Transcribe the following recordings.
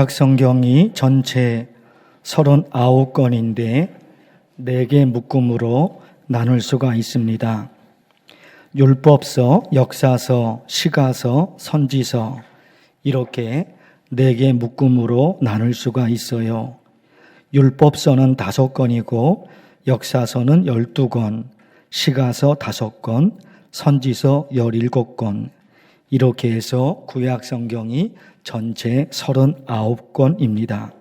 성경이 전체 39권인데 4개 묶음으로 나눌 수가 있습니다. 율법서, 역사서, 시가서, 선지서 이렇게 4개 묶음으로 나눌 수가 있어요. 율법서는 5권이고 역사서는 12권, 시가서 5권, 선지서 17권 이렇게 해서 구약 성경이 전체 39권입니다.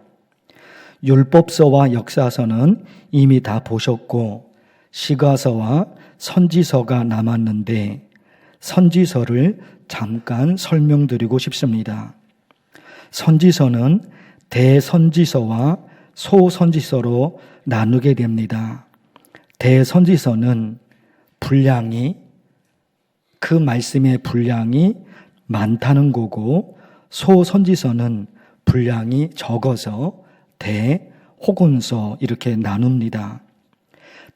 율법서와 역사서는 이미 다 보셨고 시가서와 선지서가 남았는데 선지서를 잠깐 설명드리고 싶습니다. 선지서는 대선지서와 소선지서로 나누게 됩니다. 대선지서는 분량이 그 말씀의 분량이 많다는 거고 소선지서는 분량이 적어서 대호곤서 이렇게 나눕니다.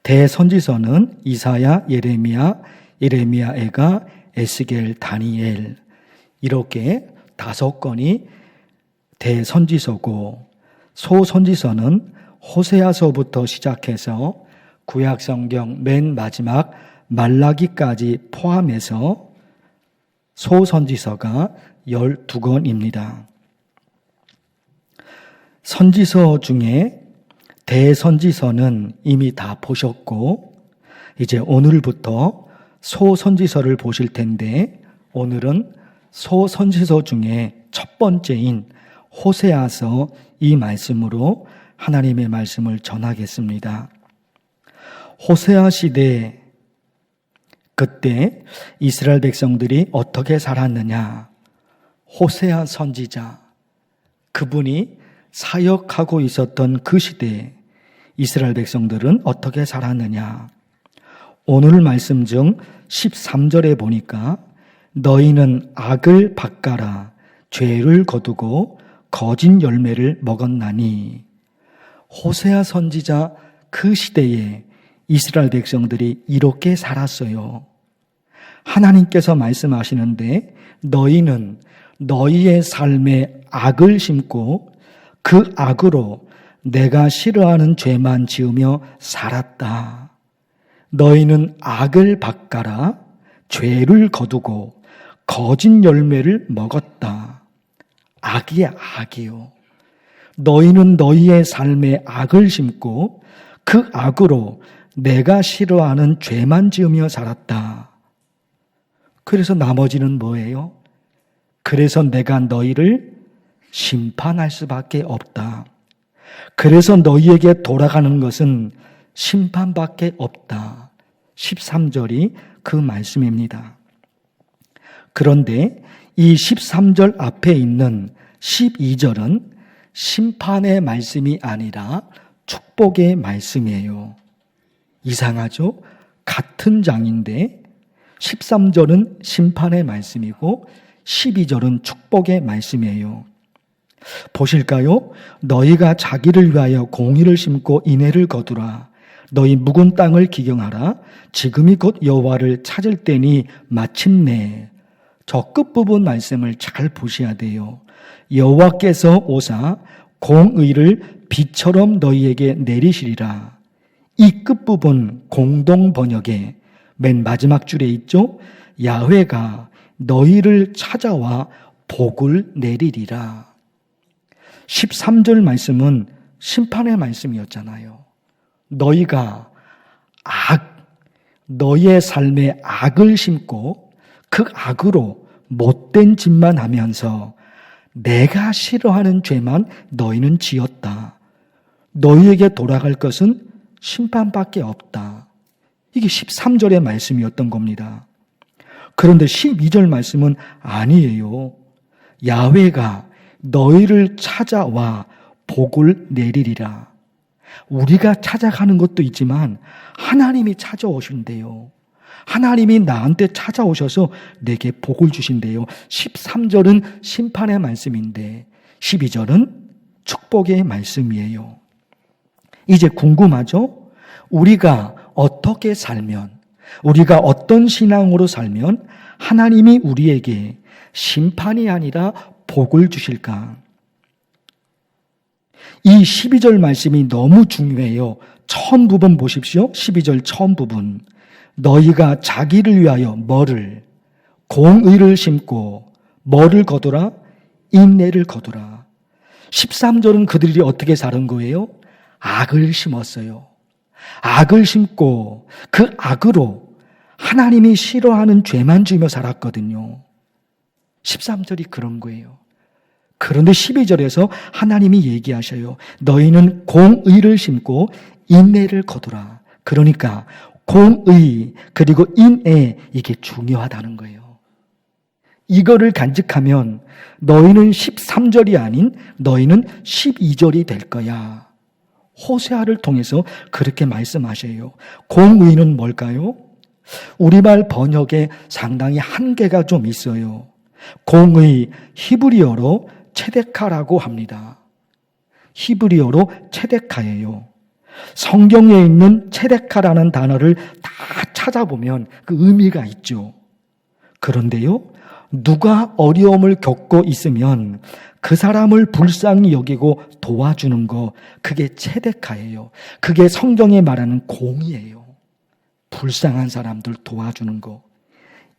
대선지서는 이사야, 예레미야, 예레미야애가, 에스겔, 다니엘 이렇게 5권이 대선지서고 소선지서는 호세아서부터 시작해서 구약성경 맨 마지막 말라기까지 포함해서 소선지서가 12권입니다. 선지서 중에 대선지서는 이미 다 보셨고 이제 오늘부터 소선지서를 보실 텐데 오늘은 소선지서 중에 첫 번째인 호세아서 이 말씀으로 하나님의 말씀을 전하겠습니다. 호세아 시대 그때 이스라엘 백성들이 어떻게 살았느냐? 호세아 선지자 그분이 사역하고 있었던 그 시대에 이스라엘 백성들은 어떻게 살았느냐? 오늘 말씀 중 13절에 보니까 너희는 악을 밭가라 죄를 거두고 거짓 열매를 먹었나니 호세아 선지자 그 시대에 이스라엘 백성들이 이렇게 살았어요. 하나님께서 말씀하시는데 너희는 너희의 삶에 악을 심고 그 악으로 내가 싫어하는 죄만 지으며 살았다. 너희는 악을 밭가라 죄를 거두고 거짓 열매를 먹었다. 악이야 악이요. 너희는 너희의 삶에 악을 심고 그 악으로 내가 싫어하는 죄만 지으며 살았다. 그래서 나머지는 뭐예요? 그래서 내가 너희를 심판할 수밖에 없다. 그래서 너희에게 돌아가는 것은 심판밖에 없다. 13절이 그 말씀입니다. 그런데 이 13절 앞에 있는 12절은 심판의 말씀이 아니라 축복의 말씀이에요. 이상하죠? 같은 장인데 13절은 심판의 말씀이고 12절은 축복의 말씀이에요. 보실까요? 너희가 자기를 위하여 공의를 심고 인애를 거두라. 너희 묵은 땅을 기경하라. 지금이 곧 여호와를 찾을 때니 마침내. 저 끝부분 말씀을 잘 보셔야 돼요. 여호와께서 오사 공의를 비처럼 너희에게 내리시리라. 이 끝부분 공동 번역에 맨 마지막 줄에 있죠. 야훼가 너희를 찾아와 복을 내리리라. 13절 말씀은 심판의 말씀이었잖아요. 너희가 너희의 삶에 악을 심고 그 악으로 못된 짓만 하면서 내가 싫어하는 죄만 너희는 지었다. 너희에게 돌아갈 것은 심판밖에 없다. 이게 13절의 말씀이었던 겁니다. 그런데 12절 말씀은 아니에요. 야훼가 너희를 찾아와 복을 내리리라. 우리가 찾아가는 것도 있지만 하나님이 찾아오신대요. 하나님이 나한테 찾아오셔서 내게 복을 주신대요. 13절은 심판의 말씀인데 12절은 축복의 말씀이에요. 이제 궁금하죠? 우리가 어떻게 살면, 우리가 어떤 신앙으로 살면 하나님이 우리에게 심판이 아니라 복을 주실까? 이 12절 말씀이 너무 중요해요. 처음 부분 보십시오. 12절 처음 부분. 너희가 자기를 위하여 뭐를? 공의를 심고 뭐를 거두라? 인내를 거두라. 13절은 그들이 어떻게 사는 거예요? 악을 심었어요. 악을 심고 그 악으로 하나님이 싫어하는 죄만 지으며 살았거든요. 13절이 그런 거예요. 그런데 12절에서 하나님이 얘기하셔요. 너희는 공의를 심고 인내를 거두라. 그러니까 공의 그리고 인내, 이게 중요하다는 거예요. 이거를 간직하면 너희는 13절이 아닌 너희는 12절이 될 거야. 호세아를 통해서 그렇게 말씀하셔요. 공의는 뭘까요? 우리말 번역에 상당히 한계가 좀 있어요. 공의, 히브리어로 체데카라고 합니다. 히브리어로 체데카예요. 성경에 있는 체데카라는 단어를 다 찾아보면 그 의미가 있죠. 그런데요, 누가 어려움을 겪고 있으면 그 사람을 불쌍히 여기고 도와주는 거, 그게 체데카예요. 그게 성경에 말하는 공의예요. 불쌍한 사람들 도와주는 거.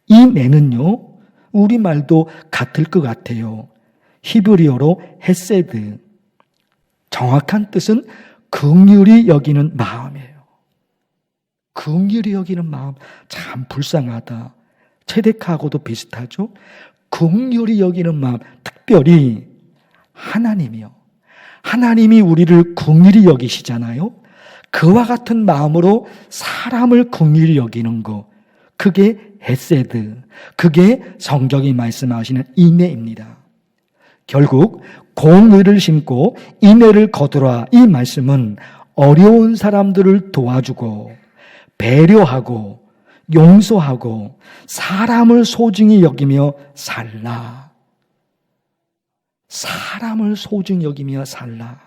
이 내는요, 우리말도 같을 것 같아요. 히브리어로 헤세드. 정확한 뜻은 긍휼히 여기는 마음이에요. 긍휼히 여기는 마음, 참 불쌍하다. 체데카하고도 비슷하죠. 긍휼히 여기는 마음, 특별히 하나님이요. 하나님이 우리를 긍휼히 여기시잖아요. 그와 같은 마음으로 사람을 긍휼히 여기는 거, 그게 헤세드, 그게 성경이 말씀하시는 인내입니다. 결국 공의를 심고 인내를 거두라, 이 말씀은 어려운 사람들을 도와주고 배려하고 용서하고 사람을 소중히 여기며 살라. 사람을 소중히 여기며 살라.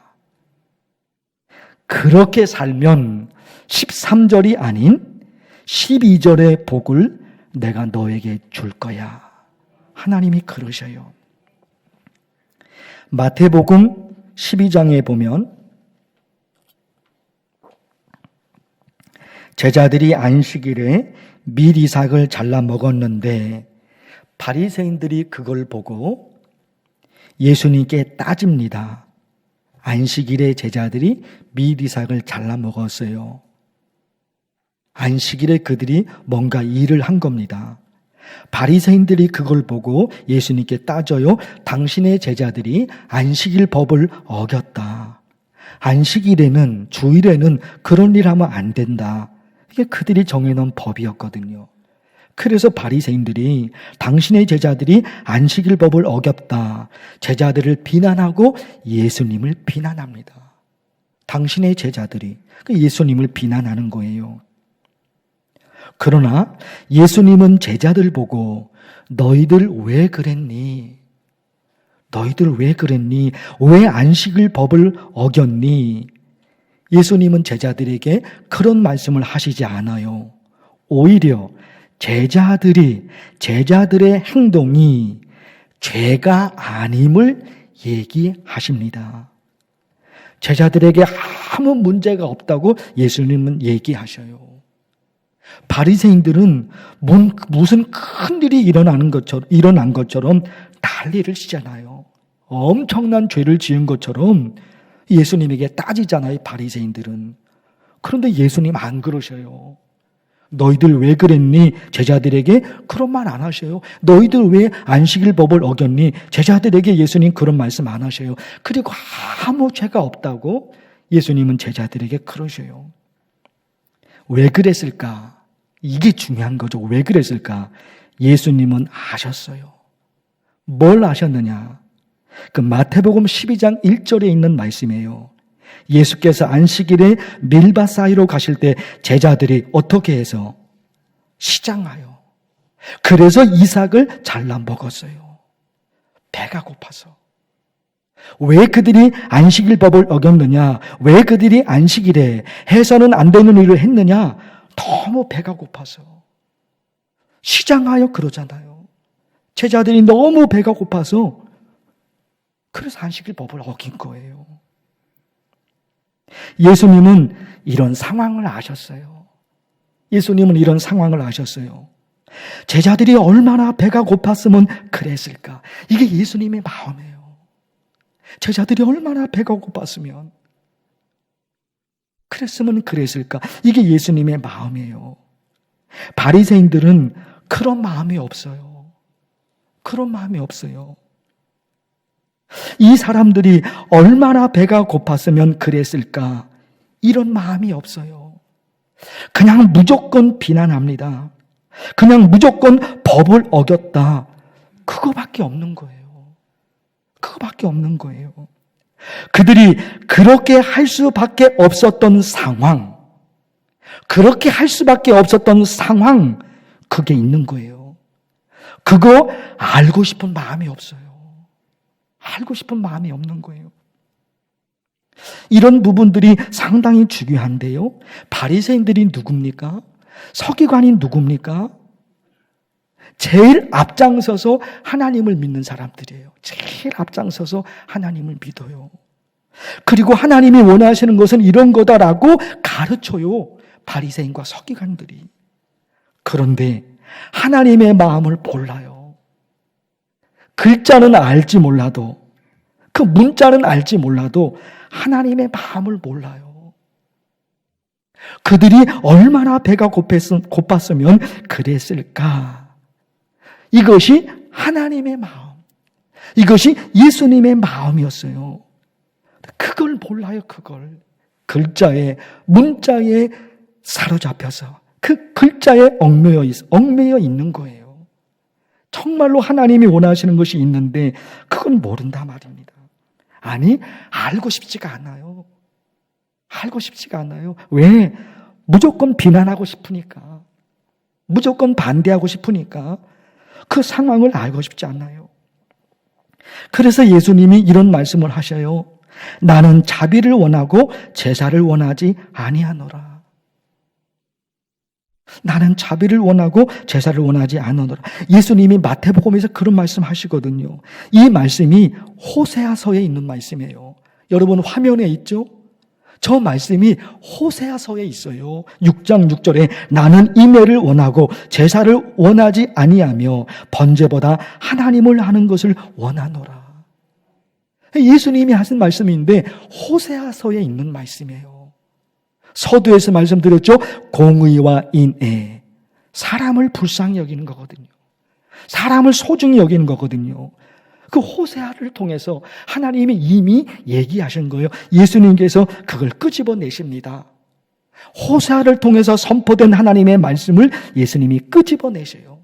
그렇게 살면 13절이 아닌 12절의 복을 내가 너에게 줄 거야. 하나님이 그러셔요. 마태복음 12장에 보면 제자들이 안식일에 밀이삭을 잘라 먹었는데 바리새인들이 그걸 보고 예수님께 따집니다. 안식일에 제자들이 밀이삭을 잘라 먹었어요. 안식일에 그들이 뭔가 일을 한 겁니다. 바리새인들이 그걸 보고 예수님께 따져요. 당신의 제자들이 안식일 법을 어겼다. 안식일에는, 주일에는 그런 일 하면 안 된다. 이게 그들이 정해놓은 법이었거든요. 그래서 바리새인들이 당신의 제자들이 안식일 법을 어겼다. 제자들을 비난하고 예수님을 비난합니다. 당신의 제자들이 예수님을 비난하는 거예요. 그러나 예수님은 제자들 보고 너희들 왜 그랬니? 너희들 왜 그랬니? 왜 안식일 법을 어겼니? 예수님은 제자들에게 그런 말씀을 하시지 않아요. 오히려 제자들의 행동이 죄가 아님을 얘기하십니다. 제자들에게 아무 문제가 없다고 예수님은 얘기하셔요. 바리새인들은 무슨 큰 일이 일어난 것처럼 난리를 치잖아요. 엄청난 죄를 지은 것처럼 예수님에게 따지잖아요, 바리새인들은. 그런데 예수님 안 그러셔요. 너희들 왜 그랬니? 제자들에게 그런 말 안 하셔요. 너희들 왜 안식일 법을 어겼니? 제자들에게 예수님 그런 말씀 안 하셔요. 그리고 아무 죄가 없다고 예수님은 제자들에게 그러셔요. 왜 그랬을까? 이게 중요한 거죠. 왜 그랬을까? 예수님은 아셨어요. 뭘 아셨느냐? 그 마태복음 12장 1절에 있는 말씀이에요. 예수께서 안식일에 밀밭 사이로 가실 때 제자들이 어떻게 해서? 시장하여. 그래서 이삭을 잘라 먹었어요. 배가 고파서. 왜 그들이 안식일 법을 어겼느냐? 왜 그들이 안식일에 해서는 안 되는 일을 했느냐? 너무 배가 고파서. 시장하여 그러잖아요. 제자들이 너무 배가 고파서 그래서 안식일 법을 어긴 거예요. 예수님은 이런 상황을 아셨어요. 예수님은 이런 상황을 아셨어요. 제자들이 얼마나 배가 고팠으면 그랬을까? 이게 예수님의 마음이에요. 제자들이 얼마나 배가 고팠으면 그랬으면 그랬을까? 이게 예수님의 마음이에요. 바리새인들은 그런 마음이 없어요. 그런 마음이 없어요. 이 사람들이 얼마나 배가 고팠으면 그랬을까? 이런 마음이 없어요. 그냥 무조건 비난합니다. 그냥 무조건 법을 어겼다. 그거밖에 없는 거예요. 그거밖에 없는 거예요. 그들이 그렇게 할 수밖에 없었던 상황, 그렇게 할 수밖에 없었던 상황, 그게 있는 거예요. 그거 알고 싶은 마음이 없어요. 알고 싶은 마음이 없는 거예요. 이런 부분들이 상당히 중요한데요. 바리새인들이 누굽니까? 서기관이 누굽니까? 제일 앞장서서 하나님을 믿는 사람들이에요. 제일 앞장서서 하나님을 믿어요. 그리고 하나님이 원하시는 것은 이런 거다라고 가르쳐요. 바리새인과 서기관들이. 그런데 하나님의 마음을 몰라요. 글자는 알지 몰라도, 그 문자는 알지 몰라도 하나님의 마음을 몰라요. 그들이 얼마나 배가 고팠으면 그랬을까? 이것이 하나님의 마음, 이것이 예수님의 마음이었어요. 그걸 몰라요. 그걸 글자에, 문자에 사로잡혀서 그 글자에 얽매여 있는 거예요. 정말로 하나님이 원하시는 것이 있는데 그건 모른다 말입니다. 아니, 알고 싶지가 않아요. 알고 싶지가 않아요. 왜? 무조건 비난하고 싶으니까, 무조건 반대하고 싶으니까 그 상황을 알고 싶지 않아요. 그래서 예수님이 이런 말씀을 하셔요. 나는 자비를 원하고 제사를 원하지 아니하노라. 나는 자비를 원하고 제사를 원하지 않으노라. 예수님이 마태복음에서 그런 말씀 하시거든요. 이 말씀이 호세아서에 있는 말씀이에요. 여러분 화면에 있죠? 저 말씀이 호세아서에 있어요. 6장 6절에 나는 인애를 원하고 제사를 원하지 아니하며 번제보다 하나님을 하는 것을 원하노라. 예수님이 하신 말씀인데 호세아서에 있는 말씀이에요. 서두에서 말씀드렸죠. 공의와 인애, 사람을 불쌍히 여기는 거거든요. 사람을 소중히 여기는 거거든요. 그 호세아를 통해서 하나님이 이미 얘기하신 거예요. 예수님께서 그걸 끄집어내십니다. 호세아를 통해서 선포된 하나님의 말씀을 예수님이 끄집어내셔요.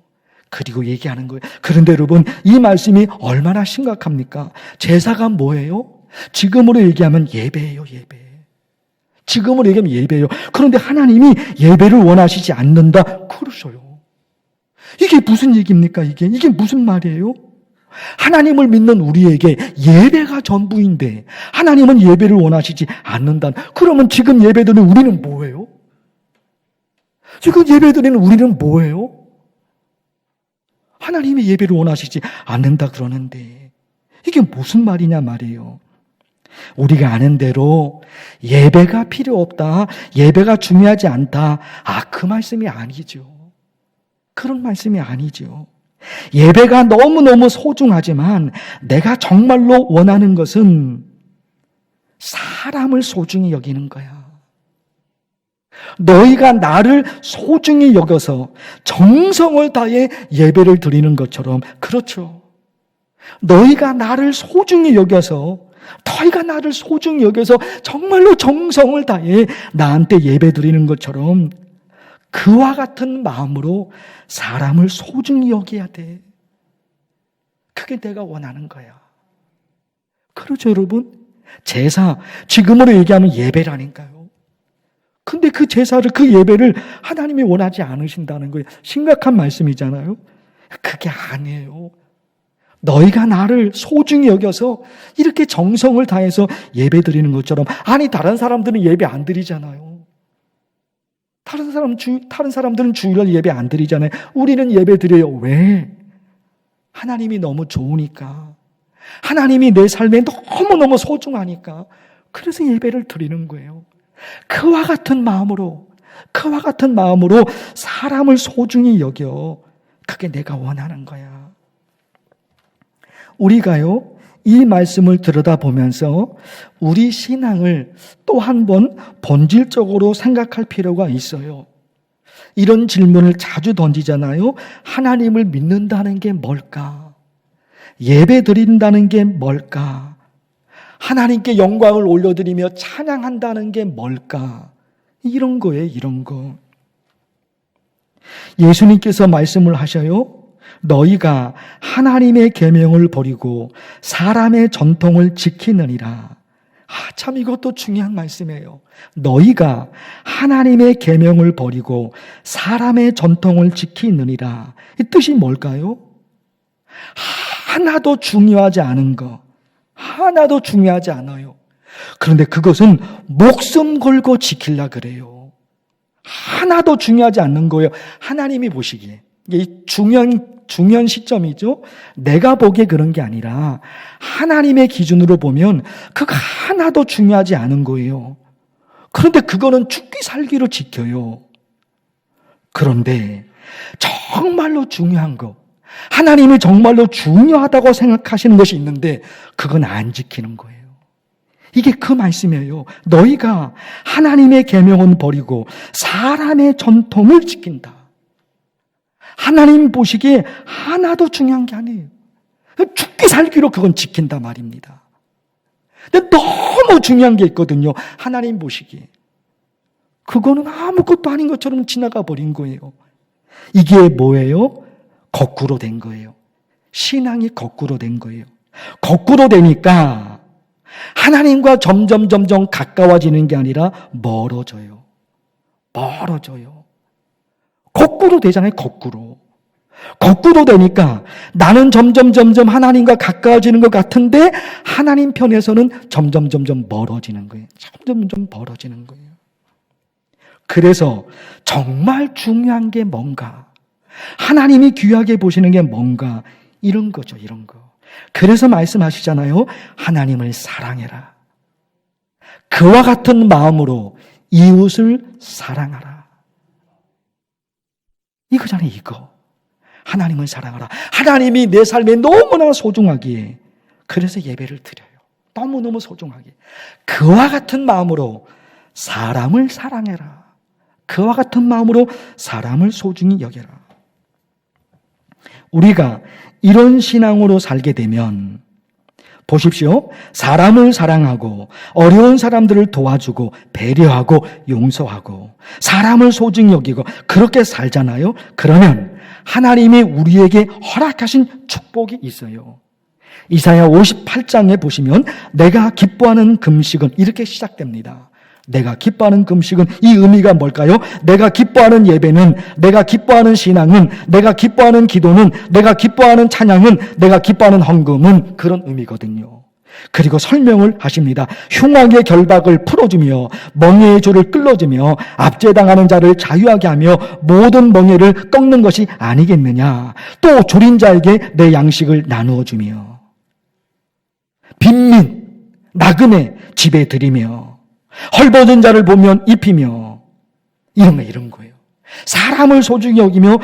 그리고 얘기하는 거예요. 그런데 여러분, 이 말씀이 얼마나 심각합니까? 제사가 뭐예요? 지금으로 얘기하면 예배예요. 예배. 지금으로 얘기하면 예배예요. 그런데 하나님이 예배를 원하시지 않는다 그러셔요. 이게 무슨 얘기입니까? 이게 무슨 말이에요? 하나님을 믿는 우리에게 예배가 전부인데 하나님은 예배를 원하시지 않는다. 그러면 지금 예배드리는 우리는 뭐예요? 지금 예배드리는 우리는 뭐예요? 하나님이 예배를 원하시지 않는다 그러는데 이게 무슨 말이냐 말이에요. 우리가 아는 대로 예배가 필요 없다, 예배가 중요하지 않다, 그 말씀이 아니죠. 그런 말씀이 아니죠. 예배가 너무너무 소중하지만 내가 정말로 원하는 것은 사람을 소중히 여기는 거야. 너희가 나를 소중히 여겨서 정성을 다해 예배를 드리는 것처럼, 그렇죠. 너희가 나를 소중히 여겨서, 너희가 나를 소중히 여겨서 정말로 정성을 다해 나한테 예배 드리는 것처럼 그와 같은 마음으로 사람을 소중히 여겨야 돼. 그게 내가 원하는 거야. 그렇죠, 여러분? 제사, 지금으로 얘기하면 예배라니까요. 근데 그 제사를, 그 예배를 하나님이 원하지 않으신다는 거예요. 심각한 말씀이잖아요. 그게 아니에요. 너희가 나를 소중히 여겨서 이렇게 정성을 다해서 예배 드리는 것처럼, 아니 다른 사람들은 예배 안 드리잖아요. 다른 사람들은 주일날 예배 안 드리잖아요. 우리는 예배 드려요. 왜? 하나님이 너무 좋으니까. 하나님이 내 삶에 너무너무 소중하니까. 그래서 예배를 드리는 거예요. 그와 같은 마음으로 사람을 소중히 여겨. 그게 내가 원하는 거야. 우리가요, 이 말씀을 들여다보면서 우리 신앙을 또 한 번 본질적으로 생각할 필요가 있어요. 이런 질문을 자주 던지잖아요. 하나님을 믿는다는 게 뭘까? 예배 드린다는 게 뭘까? 하나님께 영광을 올려드리며 찬양한다는 게 뭘까? 이런 거예요, 이런 거. 예수님께서 말씀을 하셔요. 너희가 하나님의 계명을 버리고 사람의 전통을 지키느니라. 참 이것도 중요한 말씀이에요. 너희가 하나님의 계명을 버리고 사람의 전통을 지키느니라. 이 뜻이 뭘까요? 하나도 중요하지 않은 거, 하나도 중요하지 않아요. 그런데 그것은 목숨 걸고 지키려 그래요. 하나도 중요하지 않는 거예요. 하나님이 보시기에. 이게 중요한 시점이죠. 내가 보기에 그런 게 아니라 하나님의 기준으로 보면 그거 하나도 중요하지 않은 거예요. 그런데 그거는 죽기 살기로 지켜요. 그런데 정말로 중요한 거, 하나님이 정말로 중요하다고 생각하시는 것이 있는데 그건 안 지키는 거예요. 이게 그 말씀이에요. 너희가 하나님의 계명은 버리고 사람의 전통을 지킨다. 하나님 보시기에 하나도 중요한 게 아니에요. 죽기 살기로 그건 지킨다 말입니다. 근데 너무 중요한 게 있거든요. 하나님 보시기에. 그거는 아무것도 아닌 것처럼 지나가 버린 거예요. 이게 뭐예요? 거꾸로 된 거예요. 신앙이 거꾸로 된 거예요. 거꾸로 되니까 하나님과 점점 가까워지는 게 아니라 멀어져요. 거꾸로 되잖아요, 거꾸로. 거꾸로 되니까 나는 점점 하나님과 가까워지는 것 같은데 하나님 편에서는 점점 멀어지는 거예요. 점점 멀어지는 거예요. 그래서 정말 중요한 게 뭔가, 하나님이 귀하게 보시는 게 뭔가, 이런 거죠, 이런 거. 그래서 말씀하시잖아요. 하나님을 사랑해라. 그와 같은 마음으로 이웃을 사랑하라. 이거잖아요, 이거. 하나님을 사랑하라. 하나님이 내 삶에 너무나 소중하기에 그래서 예배를 드려요. 너무너무 소중하게. 그와 같은 마음으로 사람을 사랑해라. 그와 같은 마음으로 사람을 소중히 여겨라. 우리가 이런 신앙으로 살게 되면 보십시오. 사람을 사랑하고 어려운 사람들을 도와주고 배려하고 용서하고 사람을 소중히 여기고 그렇게 살잖아요. 그러면 하나님이 우리에게 허락하신 축복이 있어요. 이사야 58장에 보시면 내가 기뻐하는 금식은 이렇게 시작됩니다. 내가 기뻐하는 금식은 이 의미가 뭘까요? 내가 기뻐하는 예배는, 내가 기뻐하는 신앙은, 내가 기뻐하는 기도는, 내가 기뻐하는 찬양은, 내가 기뻐하는 헌금은 그런 의미거든요. 그리고 설명을 하십니다. 흉악의 결박을 풀어주며 멍에의 줄을 끌어주며 압제당하는 자를 자유하게 하며 모든 멍에를 꺾는 것이 아니겠느냐. 또 졸인 자에게 내 양식을 나누어 주며 빈민 나그네 집에 들이며 헐벗은 자를 보면 입히며 이런 거예요. 사람을 소중히 여기며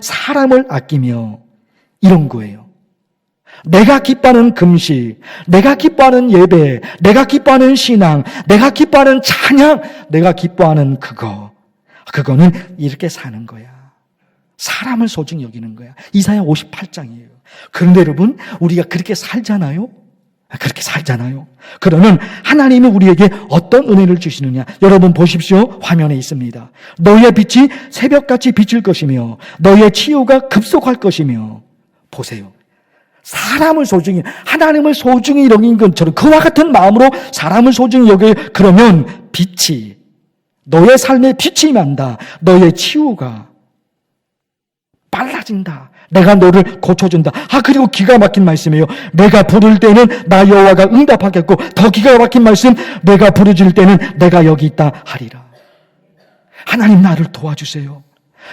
사람을 아끼며 이런 거예요. 내가 기뻐하는 금식, 내가 기뻐하는 예배, 내가 기뻐하는 신앙, 내가 기뻐하는 찬양, 내가 기뻐하는 그거는 이렇게 사는 거야. 사람을 소중히 여기는 거야. 이사야 58장이에요. 그런데 여러분, 우리가 그렇게 살잖아요. 그러면 하나님이 우리에게 어떤 은혜를 주시느냐? 여러분 보십시오. 화면에 있습니다. 너희의 빛이 새벽같이 비칠 것이며 너희의 치유가 급속할 것이며. 보세요. 사람을 소중히, 하나님을 소중히 여긴 것처럼 그와 같은 마음으로 사람을 소중히 여겨. 그러면 빛이, 너의 삶에 빛이 임한다. 너의 치유가 빨라진다. 내가 너를 고쳐준다. 그리고 기가 막힌 말씀이에요. 내가 부를 때는 나 여호와가 응답하겠고, 더 기가 막힌 말씀, 내가 부르짖을 때는 내가 여기 있다 하리라. 하나님 나를 도와주세요.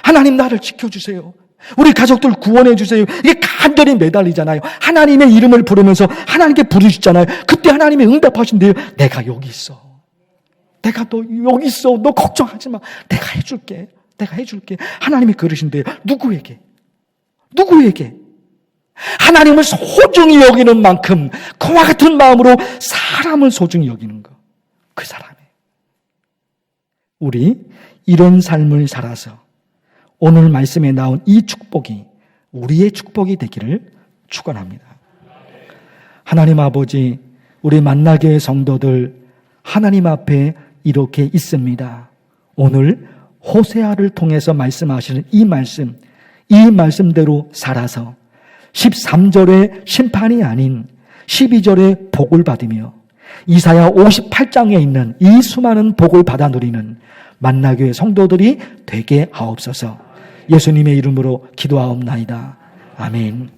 하나님 나를 지켜주세요. 우리 가족들 구원해 주세요. 이게 간절히 매달리잖아요. 하나님의 이름을 부르면서 하나님께 부르시잖아요. 그때 하나님이 응답하신대요. 내가 여기 있어. 내가 너 여기 있어. 너 걱정하지 마. 내가 해줄게. 내가 해줄게. 하나님이 그러신대요. 누구에게? 하나님을 소중히 여기는 만큼 그와 같은 마음으로 사람을 소중히 여기는 거. 그 사람이. 우리 이런 삶을 살아서 오늘 말씀에 나온 이 축복이 우리의 축복이 되기를 축원합니다. 하나님 아버지, 우리 만나교회 성도들 하나님 앞에 이렇게 있습니다. 오늘 호세아를 통해서 말씀하시는 이 말씀대로 살아서 13절의 심판이 아닌 12절의 복을 받으며 이사야 58장에 있는 이 수많은 복을 받아 누리는 만나교회 성도들이 되게 하옵소서. 예수님의 이름으로 기도하옵나이다. 아멘.